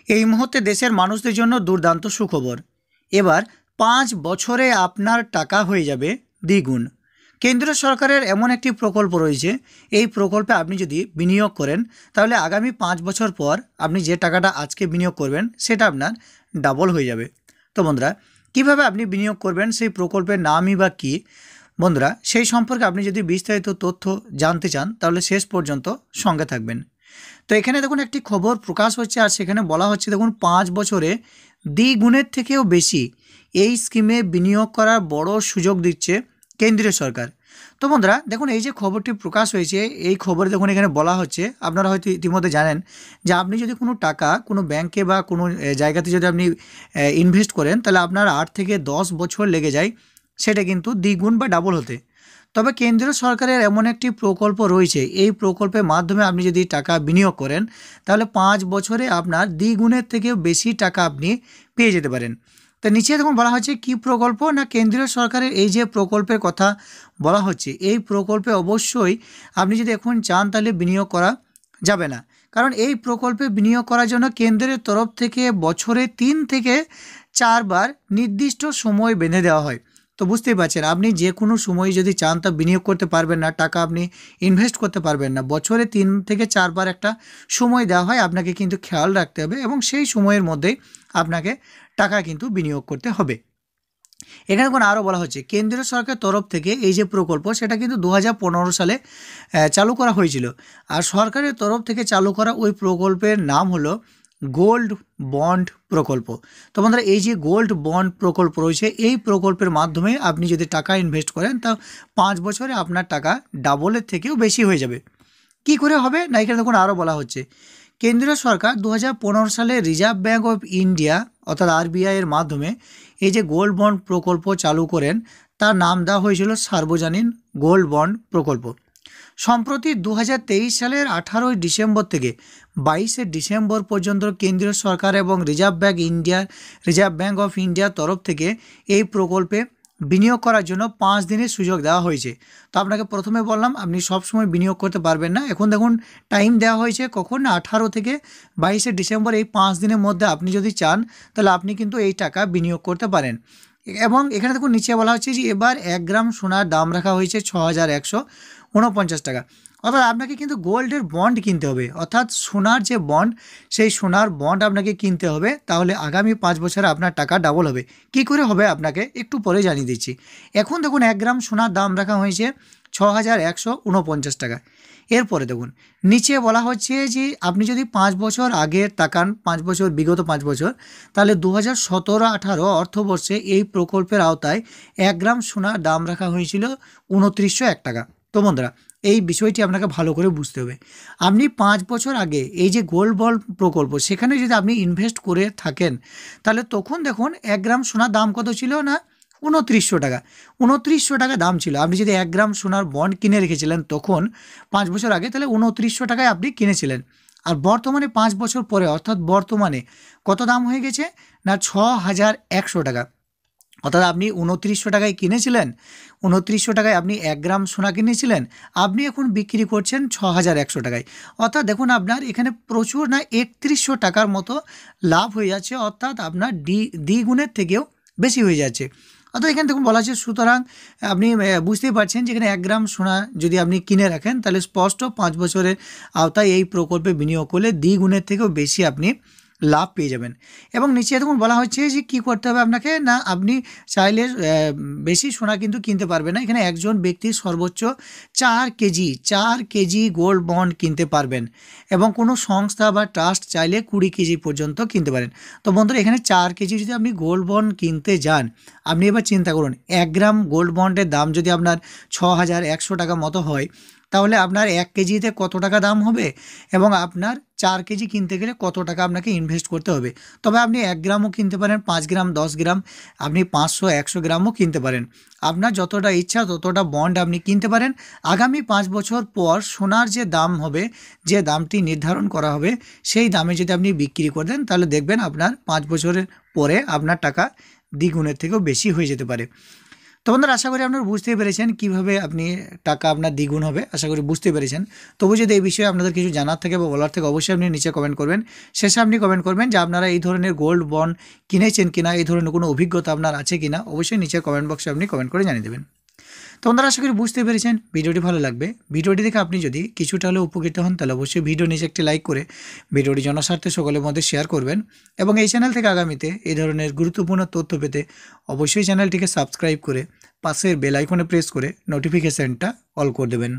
এই মুহূর্তে দেশের মানুষদের জন্য দুর্দান্ত সুখবর। এবার ৫ বছরে আপনার টাকা হয়ে যাবে দ্বিগুণ। কেন্দ্র সরকারের এমন একটি প্রকল্প রয়েছে, এই প্রকল্পে আপনি যদি বিনিয়োগ করেন তাহলে আগামী ৫ বছর পর আপনি যে টাকাটা আজকে বিনিয়োগ করবেন সেটা আপনার ডাবল হয়ে যাবে। তো বন্ধুরা, কীভাবে আপনি বিনিয়োগ করবেন, সেই প্রকল্পের নামই বা কী বন্ধুরা, সেই সম্পর্কে আপনি যদি বিস্তারিত তথ্য জানতে চান তাহলে শেষ পর্যন্ত সঙ্গে থাকবেন। তো এখানে দেখুন একটি খবর প্রকাশ হচ্ছে, আর সেখানে বলা হচ্ছে দেখুন ৫ বছরে দ্বিগুণের থেকেও বেশি এই স্কিমে বিনিয়োগ করার বড় সুযোগ দিচ্ছে কেন্দ্রীয় সরকার। তো বন্ধুরা দেখুন, এই যে খবরটি প্রকাশ হয়েছে, এই খবরে দেখুন এখানে বলা হচ্ছে, আপনারা হয়তো ইতিমধ্যে জানেন যে আপনি যদি কোনো টাকা কোনো ব্যাংকে বা কোনো জায়গাতে যদি আপনি ইনভেস্ট করেন তাহলে আপনার ৮ থেকে ১০ বছর লেগে যায় সেটা কিন্তু দ্বিগুণ বা ডাবল হতে। তবে কেন্দ্রীয় সরকারের এমন একটি প্রকল্প রয়েছে, এই প্রকল্পের মাধ্যমে আপনি যদি টাকা বিনিয়োগ করেন তাহলে ৫ বছরে আপনার দ্বিগুণের থেকেও বেশি টাকা আপনি পেয়ে যেতে পারেন। তো নিচে দেখুন বলা হচ্ছে কি প্রকল্প, না কেন্দ্রীয় সরকারের এই যে প্রকল্পের কথা বলা হচ্ছে, এই প্রকল্পে অবশ্যই আপনি যদি এখন চান তাহলে বিনিয়োগ করা যাবে না। কারণ এই প্রকল্পে বিনিয়োগ করার জন্য কেন্দ্রের তরফ থেকে বছরে ৩ থেকে ৪ বার নির্দিষ্ট সময় বেঁধে দেওয়া হয়। তো বুঝতেই পারছেন, আপনি যে কোনো সময় যদি চান তা বিনিয়োগ করতে পারবেন না, টাকা আপনি ইনভেস্ট করতে পারবেন না। বছরে ৩ থেকে ৪ বার একটা সময় দেওয়া হয়, আপনাকে কিন্তু খেয়াল রাখতে হবে এবং সেই সময়ের মধ্যেই আপনাকে টাকা কিন্তু বিনিয়োগ করতে হবে। এখানে এখন আরও বলা হচ্ছে কেন্দ্রীয় সরকারের তরফ থেকে এই যে প্রকল্প সেটা কিন্তু ২০১৫ সালে চালু করা হয়েছিল। আর সরকারের তরফ থেকে চালু করা ওই প্রকল্পের নাম হলো গোল্ড বন্ড প্রকল্প। তো বন্ধুরা, এই যে গোল্ড বন্ড প্রকল্প রয়েছে, এই প্রকল্পের মাধ্যমে আপনি যদি টাকা ইনভেস্ট করেন তা ৫ বছরে আপনার টাকা ডাবলের থেকেও বেশি হয়ে যাবে। কি করে হবে, না এখানে দেখুন আরও বলা হচ্ছে কেন্দ্রীয় সরকার ২০১৫ সালে রিজার্ভ ব্যাঙ্ক অফ ইন্ডিয়া অর্থাৎ আরবিআই এর মাধ্যমে এই যে গোল্ড বন্ড প্রকল্প চালু করেন, তার নাম দেওয়া হয়েছিল সার্বজনীন গোল্ড বন্ড প্রকল্প। সম্প্রতি ২০২৩ সালের ১৮ই ডিসেম্বর থেকে ২২শে ডিসেম্বর পর্যন্ত কেন্দ্রীয় সরকার এবং রিজার্ভ ব্যাঙ্ক অফ ইন্ডিয়ার তরফ থেকে এই প্রকল্পে বিনিয়োগ করার জন্য ৫ দিনের সুযোগ দেওয়া হয়েছে। তো আপনাকে প্রথমে বললাম আপনি সবসময় বিনিয়োগ করতে পারবেন না। এখন দেখুন টাইম দেওয়া হয়েছে কখন, ১৮ থেকে ২২শে ডিসেম্বর, এই ৫ দিনের মধ্যে আপনি যদি চান তাহলে আপনি কিন্তু এই টাকা বিনিয়োগ করতে পারেন। এবং এখানে দেখুন নিচে বলা হচ্ছে যে এবার ১ গ্রাম সোনার দাম রাখা হয়েছে ৬,১৪৯ টাকা। অর্থাৎ আপনাকে কিন্তু গোল্ডের বন্ড কিনতে হবে, অর্থাৎ সোনার যে বন্ড, সেই সোনার বন্ড আপনাকে কিনতে হবে, তাহলে আগামী ৫ বছরে আপনার টাকা ডাবল হবে। কি করে হবে আপনাকে একটু পরে জানিয়ে দিচ্ছি। এখন দেখুন ১ গ্রাম সোনার দাম রাখা হয়েছে ৬,১৪৯ টাকা। এরপরে দেখুন নিচে বলা হচ্ছে যে আপনি যদি ৫ বছর আগে তাকান, ৫ বছর বিগত ৫ বছর, তাহলে ২০১৭-১৮ অর্থবর্ষে এই প্রকল্পের আওতায় ১ গ্রাম সোনার দাম রাখা হয়েছিল ২৯০১ টাকা। তো বন্ধুরা, এই বিষয়টি আপনাকে ভালো করে বুঝতে হবে। আপনি ৫ বছর আগে এই যে গোল্ড বন্ড প্রকল্প, সেখানে যদি আপনি ইনভেস্ট করে থাকেন তাহলে তখন দেখুন ১ গ্রাম সোনার দাম কত ছিল, না ২৯০০ টাকা। ২৯০০ টাকা দাম ছিল। আপনি যদি ১ গ্রাম সোনার বন্ড কিনে রেখেছিলেন তখন ৫ বছর আগে, তাহলে ২৯০০ টাকায় আপনি কিনেছিলেন। আর বর্তমানে ৫ বছর পরে অর্থাৎ বর্তমানে কত দাম হয়ে গেছে, না ৬,১০০ টাকা। অর্থাৎ আপনি ২৯০০ টাকায় কিনেছিলেন, ২৯০০ টাকায় আপনি ১ গ্রাম সোনা কিনেছিলেন, আপনি এখন বিক্রি করছেন ৬,১০০ টাকায়। অর্থাৎ দেখুন আপনার এখানে প্রচুর, না ৩১০০ টাকার মতো লাভ হয়ে যাচ্ছে, অর্থাৎ আপনার দ্বিগুণের থেকেও বেশি হয়ে যাচ্ছে। অর্থাৎ এখানে দেখুন বলা আছে, সুতরাং আপনি বুঝতেই পারছেন যেখানে ১ গ্রাম সোনা যদি আপনি কিনে রাখেন তাহলে স্পষ্ট ৫ বছরের আওতায় এই প্রকল্পে বিনিয়োগ করলে দ্বিগুণের থেকেও বেশি আপনি লাভ পেয়ে যাবেন। এবং নিচে দেখুন বলা হচ্ছে যে কী করতে হবে আপনাকে, না আপনি চাইলে বেশি সোনা কিন্তু কিনতে পারবেন না। এখানে একজন ব্যক্তি সর্বোচ্চ ৪ কেজি গোল্ড বন্ড কিনতে পারবেন এবং কোনো সংস্থা বা ট্রাস্ট চাইলে ২০ কেজি পর্যন্ত কিনতে পারেন। তো বন্ধুরা, এখানে ৪ কেজি যদি আপনি গোল্ড বন্ড কিনতে যান, আপনি এবার চিন্তা করুন ১ গ্রাম গোল্ড বন্ডের দাম যদি আপনার ৬,১০০ টাকা মতো হয়, তাহলে আপনার ১ কেজিতে কত টাকা দাম হবে এবং আপনার ৪ কেজি কিনতে গেলে কত টাকা আপনাকে ইনভেস্ট করতে হবে। তবে আপনি ১ গ্রামও কিনতে পারেন, ৫ গ্রাম, ১০ গ্রাম, আপনি ৫০০-১০০ গ্রামও কিনতে পারেন। আপনার যতটা ইচ্ছা ততটা বন্ড আপনি কিনতে পারেন। আগামী ৫ বছর পর সোনার যে দাম হবে, যে দামটি নির্ধারণ করা হবে, সেই দামে যদি আপনি বিক্রি করে দেন তাহলে দেখবেন আপনার ৫ বছরের পরে আপনার টাকা দ্বিগুণের থেকেও বেশি হয়ে যেতে পারে। তো তো বন্ধুরা আশা করি আপনারা বুঝতেই পেরেছেন কিভাবে আপনি টাকা আপনার দ্বিগুণ হবে, আশা করি বুঝতে পেরেছেন। তবু যদি এই বিষয়ে আপনাদের কিছু জানার থাকে বা বলার থেকে অবশ্যই আপনি নিচে কমেন্ট করবেন। শেষে আপনি কমেন্ট করবেন যে আপনারা এই ধরনের গোল্ড বন্ড কিনেছেন কিনা, এই ধরনের কোনো অভিজ্ঞতা আপনার আছে কিনা, অবশ্যই নিচে কমেন্ট বক্সে আপনি কমেন্ট করে জানিয়ে দেবেন। তো বন্ধুরা আশা করি বুঝতে পেরেছেন, ভিডিওটি ভালো লাগবে। ভিডিওটি দেখে আপনি যদি কিছুটা হলেও উপকৃত হন তাহলে অবশ্যই ভিডিও নিচে একটি লাইক করে ভিডিওটি জনস্বার্থে সকলের মধ্যে শেয়ার করবেন। এবং এই চ্যানেল থেকে আগামীতে এই ধরনের গুরুত্বপূর্ণ তথ্য পেতে অবশ্যই চ্যানেলটিকে সাবস্ক্রাইব করে পাশের বেল আইকনে প্রেস করে নোটিফিকেশানটা অল করে দেবেন।